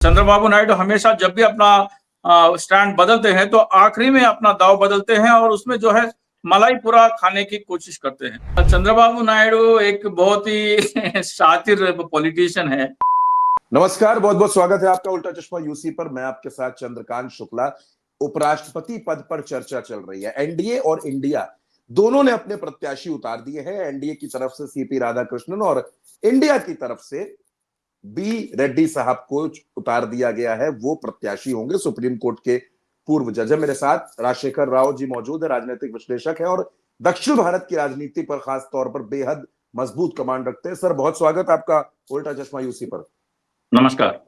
चंद्रबाबू नायडू हमेशा जब भी अपना स्टैंड बदलते हैं तो आखिरी में अपना दाव बदलते हैं और उसमें जो है मलाई पूरा खाने की कोशिश करते हैं। चंद्रबाबू नायडू एक बहुत ही शातिर पॉलिटिशियन है। नमस्कार, बहुत बहुत स्वागत है आपका उल्टा चश्मा यूसी पर। मैं आपके साथ चंद्रकांत शुक्ला। उपराष्ट्रपति पद पर चर्चा चल रही है। एनडीए और इंडिया दोनों ने अपने प्रत्याशी उतार दिए हैं। एनडीए की तरफ से सीपी राधाकृष्णन और इंडिया की तरफ से बी रेड्डी साहब को उतार दिया गया है। वो प्रत्याशी होंगे। सुप्रीम कोर्ट के पूर्व जज है। मेरे साथ राजशेखर राव जी मौजूद है, राजनीतिक विश्लेषक है और दक्षिण भारत की राजनीति पर खास तौर पर बेहद मजबूत कमांड रखते हैं। सर, बहुत स्वागत आपका उल्टा चश्मा यूसी पर। नमस्कार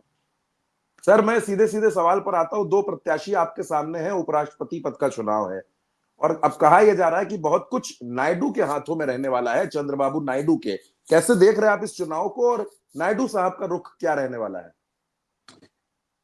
सर, मैं सीधे सीधे सवाल पर आता हूं। दो प्रत्याशी आपके सामने हैं, उपराष्ट्रपति पद का चुनाव है और अब कहा यह जा रहा है कि बहुत कुछ नायडू के हाथों में रहने वाला है, चंद्रबाबू नायडू के। कैसे देख रहे हैं आप इस चुनाव को और नायडू साहब का रुख क्या रहने वाला है?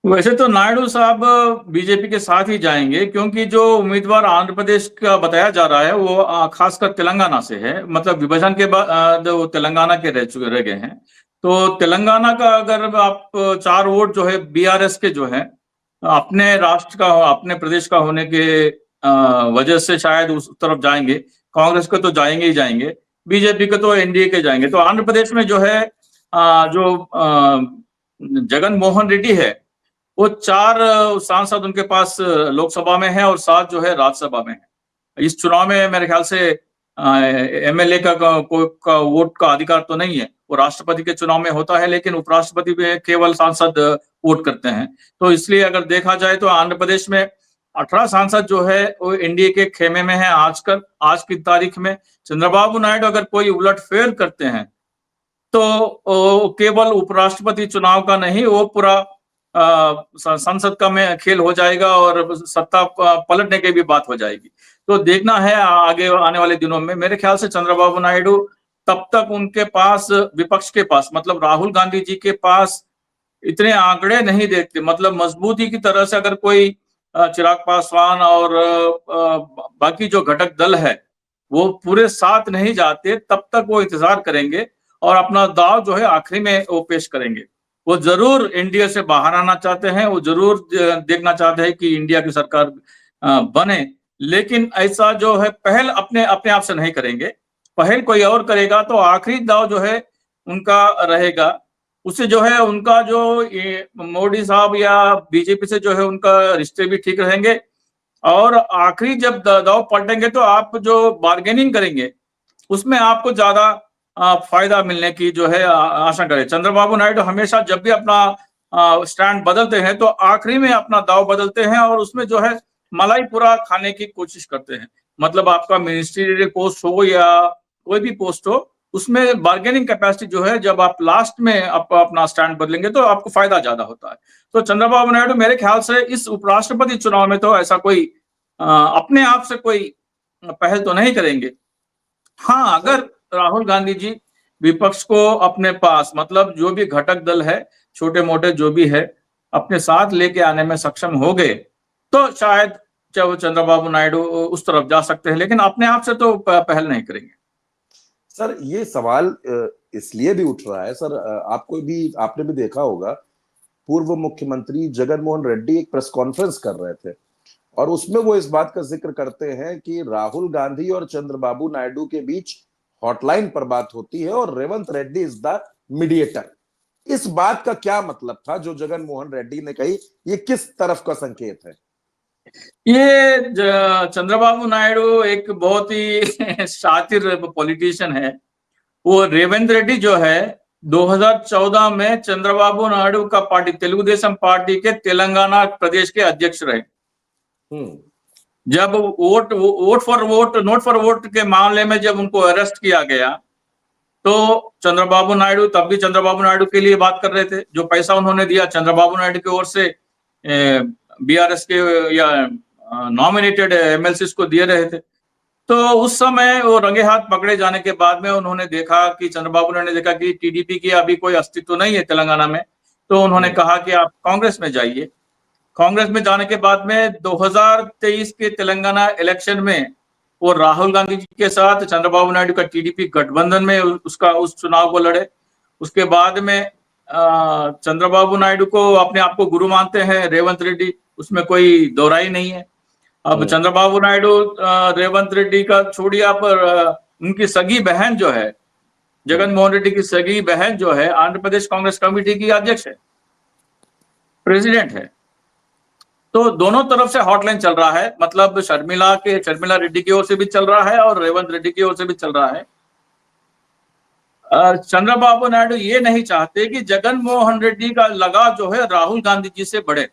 वैसे तो नायडू साहब बीजेपी के साथ ही जाएंगे, क्योंकि जो उम्मीदवार आंध्र प्रदेश का बताया जा रहा है वो खासकर तेलंगाना से है। मतलब विभाजन के बाद वो तेलंगाना के रह गए हैं। तो तेलंगाना का अगर आप 4 वोट जो है बीआरएस के जो है अपने राष्ट्र का अपने प्रदेश का होने के वजह से शायद उस तरफ जाएंगे। कांग्रेस को तो जाएंगे ही जाएंगे, बीजेपी को तो एनडीए के जाएंगे। तो आंध्र प्रदेश में जो है जगन मोहन रेड्डी है, वो 4 सांसद उनके पास लोकसभा में है और 7 जो है राज्यसभा में है। इस चुनाव में मेरे ख्याल से एमएलए का वोट का अधिकार तो नहीं है। वो राष्ट्रपति के चुनाव में होता है, लेकिन उपराष्ट्रपति में केवल सांसद वोट करते हैं। तो इसलिए अगर देखा जाए तो आंध्र प्रदेश में 18 सांसद जो है वो एनडीए के खेमे में है। आज की तारीख में चंद्रबाबू नायडू अगर कोई उलटफेर करते हैं तो केवल उपराष्ट्रपति चुनाव का नहीं, वो पूरा संसद का में खेल हो जाएगा और सत्ता पलटने की भी बात हो जाएगी। तो देखना है आगे आने वाले दिनों में। मेरे ख्याल से चंद्रबाबू नायडू तब तक उनके पास, विपक्ष के पास, मतलब राहुल गांधी जी के पास इतने आंकड़े नहीं देखते। मतलब मजबूती की तरह से अगर कोई चिराग पासवान और बाकी जो घटक दल है वो पूरे साथ नहीं जाते, तब तक वो इंतजार करेंगे और अपना दाव जो है आखिरी में वो पेश करेंगे। वो जरूर इंडिया से बाहर आना चाहते हैं, वो जरूर देखना चाहते हैं कि इंडिया की सरकार बने, लेकिन ऐसा जो है पहल अपने अपने आप से नहीं करेंगे। पहल कोई और करेगा तो आखिरी दाव जो है उनका रहेगा। उससे जो है उनका जो मोदी साहब या बीजेपी से जो है उनका रिश्ते भी ठीक रहेंगे और आखिरी जब दाव पलटेंगे तो आप जो बार्गेनिंग करेंगे उसमें आपको ज्यादा फायदा मिलने की जो है आशा करें। चंद्रबाबू नायडू हमेशा जब भी अपना स्टैंड बदलते हैं तो आखिरी में अपना दाव बदलते हैं और उसमें जो है मलाई पूरा खाने की कोशिश करते हैं। मतलब आपका मिनिस्ट्रियल पोस्ट हो या कोई भी पोस्ट हो, उसमें बार्गेनिंग कैपेसिटी जो है, जब आप लास्ट में अपना स्टैंड बदलेंगे तो आपको फायदा ज्यादा होता है। तो चंद्रबाबू नायडू मेरे ख्याल से इस उपराष्ट्रपति चुनाव में तो ऐसा कोई अपने आप से कोई पहल तो नहीं करेंगे। हाँ, अगर राहुल गांधी जी विपक्ष को अपने पास, मतलब जो भी घटक दल है, छोटे मोटे जो भी है, अपने साथ लेके आने में सक्षम हो गए तो शायद चाहे वो चंद्रबाबू नायडू उस तरफ जा सकते हैं, लेकिन अपने आप से तो पहल नहीं करेंगे। सर, ये सवाल इसलिए भी उठ रहा है सर, आपने भी देखा होगा, पूर्व मुख्यमंत्री जगन मोहन रेड्डी एक प्रेस कॉन्फ्रेंस कर रहे थे और उसमें वो इस बात का जिक्र करते हैं कि राहुल गांधी और चंद्रबाबू नायडू के बीच हॉटलाइन पर बात होती है और Revanth Reddy is the mediator. इस बात का क्या मतलब था जो जगन मोहन रेड्डी ने कही? ये किस तरफ का संकेत है? ये चंद्रबाबू नायडू एक बहुत ही शातिर पॉलिटिशियन है। वो रेवंत रेड्डी जो है 2014 में चंद्रबाबू नायडू का पार्टी तेलुगु देशम पार्टी के तेलंगाना प्रदेश के अध्यक्ष रहे। जब नोट फॉर वोट के मामले में जब उनको अरेस्ट किया गया तो चंद्रबाबू नायडू तब भी चंद्रबाबू नायडू के लिए बात कर रहे थे। जो पैसा उन्होंने दिया चंद्रबाबू नायडू की ओर से बीआरएस के या नॉमिनेटेड एमएलसीज को दिए रहे थे। तो उस समय वो रंगे हाथ पकड़े जाने के बाद में उन्होंने देखा कि चंद्रबाबू नायडू ने देखा कि टीडीपी की अभी कोई अस्तित्व नहीं है तेलंगाना में, तो उन्होंने कहा कि आप कांग्रेस में जाइए। कांग्रेस में जाने के बाद में 2023 के तेलंगाना इलेक्शन में वो राहुल गांधी जी के साथ चंद्रबाबू नायडू का टीडीपी गठबंधन में उस चुनाव को लड़े। उसके बाद में चंद्रबाबू नायडू को अपने आप को गुरु मानते हैं रेवंत रेड्डी, उसमें कोई दोहराई नहीं है। अब चंद्रबाबू नायडू रेवंत रेड्डी का छोड़िए, आप उनकी सगी बहन जो है, जगन मोहन रेड्डी की सगी बहन जो है, आंध्र प्रदेश कांग्रेस कमेटी की अध्यक्ष है, प्रेसिडेंट है। तो दोनों तरफ से हॉटलाइन चल रहा है, मतलब शर्मिला रेड्डी की ओर से भी चल रहा है और रेवंत रेड्डी की ओर से भी चल रहा है। चंद्रबाबू नायडू ये नहीं चाहते कि जगन मोहन रेड्डी का लगाव जो है राहुल गांधी जी से बढ़े,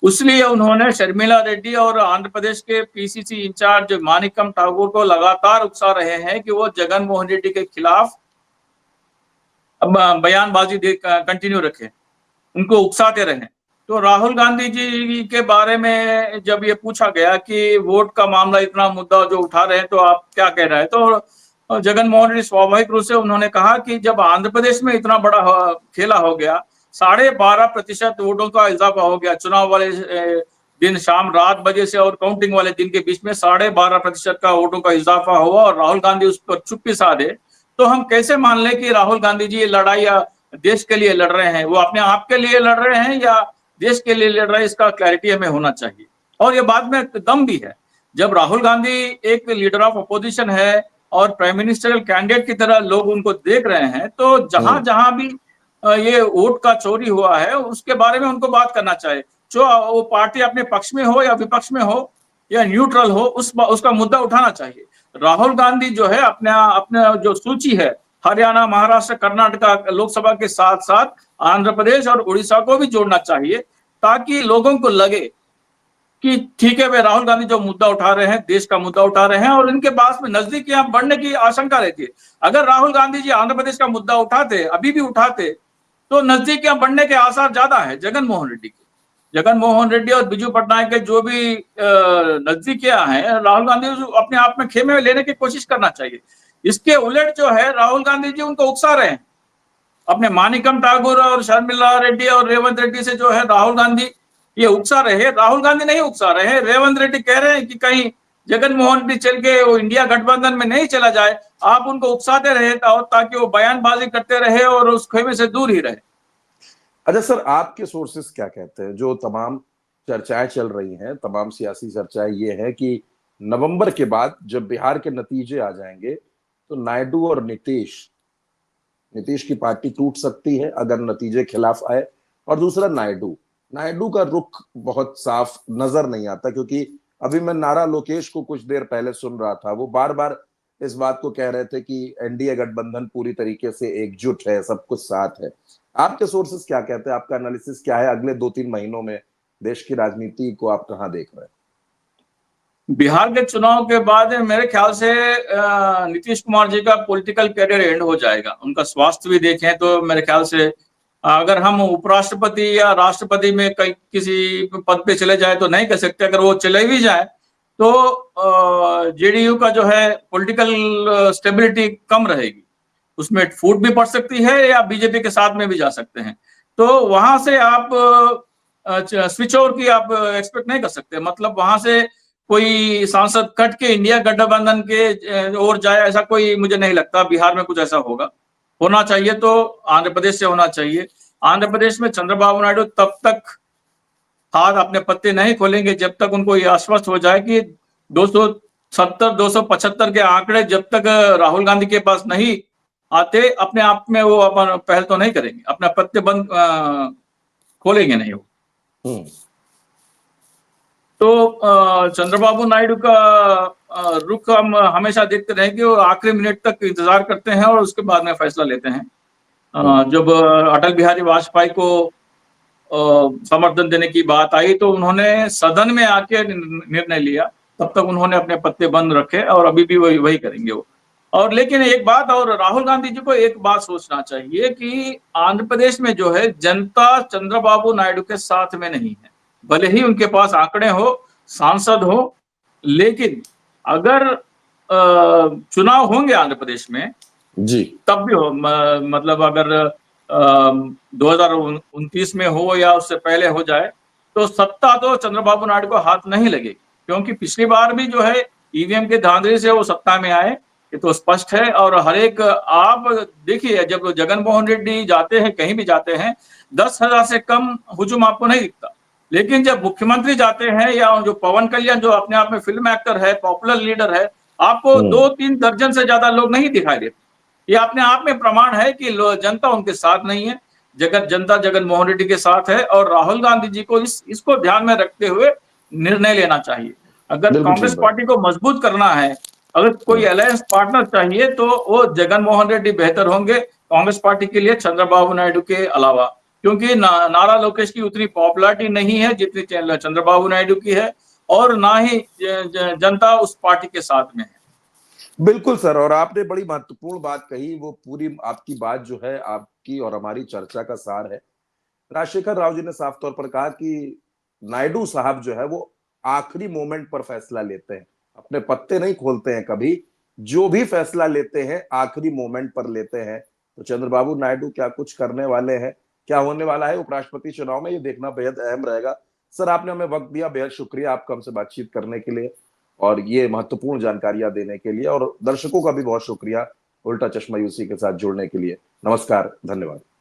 इसलिए उन्होंने शर्मिला रेड्डी और आंध्र प्रदेश के पीसीसी इंचार्ज मानिकम ठाकुर को लगातार उकसा रहे हैं कि वो जगन मोहन रेड्डी के खिलाफ बयानबाजी कंटिन्यू रखें, उनको उकसाते रहें। तो राहुल गांधी जी के बारे में जब ये पूछा गया कि वोट का मामला इतना मुद्दा जो उठा रहे हैं तो आप क्या कह रहे हैं, तो जगन मोहन रेड्डी स्वाभाविक रूप से उन्होंने कहा कि जब आंध्र प्रदेश में इतना बड़ा खेला हो गया, 12.5% वोटों का इजाफा हो गया, चुनाव वाले दिन शाम रात बजे से और काउंटिंग वाले दिन के बीच में 12.5% का वोटों का इजाफा हुआ और राहुल गांधी उस पर चुप्पी साधे, तो हम कैसे मान लें कि राहुल गांधी जी ये लड़ाई देश के लिए लड़ रहे हैं, वो अपने आप के लिए लड़ रहे हैं या देश के लिए लड़ रहे हैं, इसका क्लैरिटी हमें होना चाहिए। और ये बात में दम भी है, जब राहुल गांधी एक लीडर ऑफ अपोजिशन है और प्राइम मिनिस्टरियल कैंडिडेट की तरह लोग उनको देख रहे हैं, तो जहां जहां भी ये वोट का चोरी हुआ है उसके बारे में उनको बात करना चाहिए। जो वो पार्टी अपने पक्ष में हो या विपक्ष में हो या न्यूट्रल हो, उसका मुद्दा उठाना चाहिए। राहुल गांधी जो है अपने जो सूची है, हरियाणा, महाराष्ट्र, कर्नाटक लोकसभा के साथ साथ आंध्र प्रदेश और उड़ीसा को भी जोड़ना चाहिए, ताकि लोगों को लगे कि ठीक है, वे राहुल गांधी जो मुद्दा उठा रहे हैं, देश का मुद्दा उठा रहे हैं और इनके पास में नजदीकियां बढ़ने की आशंका रहती है। अगर राहुल गांधी जी आंध्र प्रदेश का मुद्दा उठाते, अभी भी उठाते, तो नजदीकियां बढ़ने के आसार ज्यादा है जगन मोहन रेड्डी के। जगन मोहन रेड्डी और बिजू पटनायक के जो भी नजदीकियां हैं, राहुल गांधी अपने आप में खेमे में लेने की कोशिश करना चाहिए। इसके उलट जो है राहुल गांधी जी उनको उकसा रहे हैं, अपने मानिकम ठाकुर और शर्मिला रेड्डी और रेवंत रेड्डी से जो है राहुल गांधी ये उकसा रहे। राहुल गांधी नहीं उकसा रहे, रेवंत रेड्डी कह रहे हैं कि कहीं जगन मोहन रेड्डी चल के वो इंडिया गठबंधन में नहीं चला जाए, आप उनको उकसाते रहे ताकि वो बयानबाजी करते रहे और उस खेमे से दूर ही रहे। अच्छा सर, आपके सोर्सेस क्या कहते हैं? जो तमाम चर्चाएं चल रही हैं, तमाम सियासी चर्चाएं ये है कि नवंबर के बाद जब बिहार के नतीजे आ जाएंगे तो नायडू और नीतीश की पार्टी टूट सकती है अगर नतीजे खिलाफ आए। और दूसरा, नायडू का रुख बहुत साफ नजर नहीं आता, क्योंकि अभी मैं नारा लोकेश को कुछ देर पहले सुन रहा था, वो बार बार इस बात को कह रहे थे कि एनडीए गठबंधन पूरी तरीके से एकजुट है, सब कुछ साथ है। आपके सोर्सेस क्या कहते हैं? आपका एनालिसिस क्या है? अगले 2-3 महीनों में देश की राजनीति को आप कहां देख रहे हैं? बिहार के चुनाव के बाद मेरे ख्याल से नीतीश कुमार जी का पॉलिटिकल कैरियर एंड हो जाएगा। उनका स्वास्थ्य भी देखें तो मेरे ख्याल से अगर हम उपराष्ट्रपति या राष्ट्रपति में किसी पद पे चले जाए तो नहीं कह सकते, अगर वो चले भी जाए तो जेडीयू का जो है पॉलिटिकल स्टेबिलिटी कम रहेगी, उसमें फूट भी पड़ सकती है या बीजेपी के साथ में भी जा सकते हैं। तो वहां से आप स्विच ओवर की आप एक्सपेक्ट नहीं कर सकते, मतलब वहां से कोई सांसद कट के इंडिया गठबंधन के ओर जाए, ऐसा कोई मुझे नहीं लगता बिहार में कुछ ऐसा होगा। होना चाहिए तो आंध्र प्रदेश से होना चाहिए। आंध्र प्रदेश में चंद्रबाबू नायडू तब तक हाथ अपने पत्ते नहीं खोलेंगे जब तक उनको ये आश्वस्त हो जाए कि 270-275 के आंकड़े जब तक राहुल गांधी के पास नहीं आते, अपने आप में वो अपन पहल तो नहीं करेंगे, अपना पत्ते बंद खोलेंगे नहीं वो। तो चंद्रबाबू नायडू का रुख हम हमेशा देखते रहे कि वो आखिरी मिनट तक इंतजार करते हैं और उसके बाद में फैसला लेते हैं। जब अटल बिहारी वाजपेयी को समर्थन देने की बात आई तो उन्होंने सदन में आके निर्णय लिया, तब तक उन्होंने अपने पत्ते बंद रखे और अभी भी वही करेंगे वो। और लेकिन एक बात और, राहुल गांधी जी को एक बात सोचना चाहिए कि आंध्र प्रदेश में जो है जनता चंद्रबाबू नायडू के साथ में नहीं है, भले ही उनके पास आंकड़े हो, सांसद हो, लेकिन अगर चुनाव होंगे आंध्र प्रदेश में जी, तब भी हो, मतलब अगर 2029 में हो या उससे पहले हो जाए तो सत्ता तो चंद्रबाबू नायडू को हाथ नहीं लगेगी, क्योंकि पिछली बार भी जो है ईवीएम के धांधली से वो सत्ता में आए, ये तो स्पष्ट है। और हर एक आप देखिए, जब जगन मोहन रेड्डी जाते हैं, कहीं भी जाते हैं, 10,000 से कम हुजूम आपको नहीं दिखता। लेकिन जब मुख्यमंत्री जाते हैं या जो पवन कल्याण जो अपने आप में फिल्म एक्टर है, पॉपुलर लीडर है, आपको 2-3 दर्जन से ज्यादा लोग नहीं दिखाई देते। ये अपने आप में प्रमाण है कि जनता उनके साथ नहीं है, जनता जगन मोहन रेड्डी के साथ है। और राहुल गांधी जी को इसको ध्यान में रखते हुए निर्णय लेना चाहिए। अगर बिल्कुल कांग्रेस ठीक बात। पार्टी को मजबूत करना है, अगर कोई अलायंस पार्टनर चाहिए, तो वो जगन मोहन रेड्डी बेहतर होंगे कांग्रेस पार्टी के लिए चंद्रबाबू नायडू के अलावा। क्योंकि नारा लोकेश की उतनी पॉपुलैरिटी नहीं है जितनी चंद्रबाबू नायडू की है, और ना ही जनता उस पार्टी के साथ में है। बिल्कुल सर, और आपने बड़ी महत्वपूर्ण बात कही, वो पूरी आपकी बात जो है, आपकी और हमारी चर्चा का सार है। राजशेखर राव जी ने साफ तौर पर कहा कि नायडू साहब जो है वो आखिरी मोमेंट पर फैसला लेते हैं, अपने पत्ते नहीं खोलते हैं कभी, जो भी फैसला लेते हैं आखिरी मोमेंट पर लेते हैं। तो चंद्रबाबू नायडू क्या कुछ करने वाले हैं, क्या होने वाला है उपराष्ट्रपति चुनाव में, ये देखना बेहद अहम रहेगा। सर, आपने हमें वक्त दिया, बेहद शुक्रिया आपका हमसे बातचीत करने के लिए और ये महत्वपूर्ण जानकारियां देने के लिए, और दर्शकों का भी बहुत शुक्रिया उल्टा चश्मा यूसी के साथ जुड़ने के लिए। नमस्कार, धन्यवाद।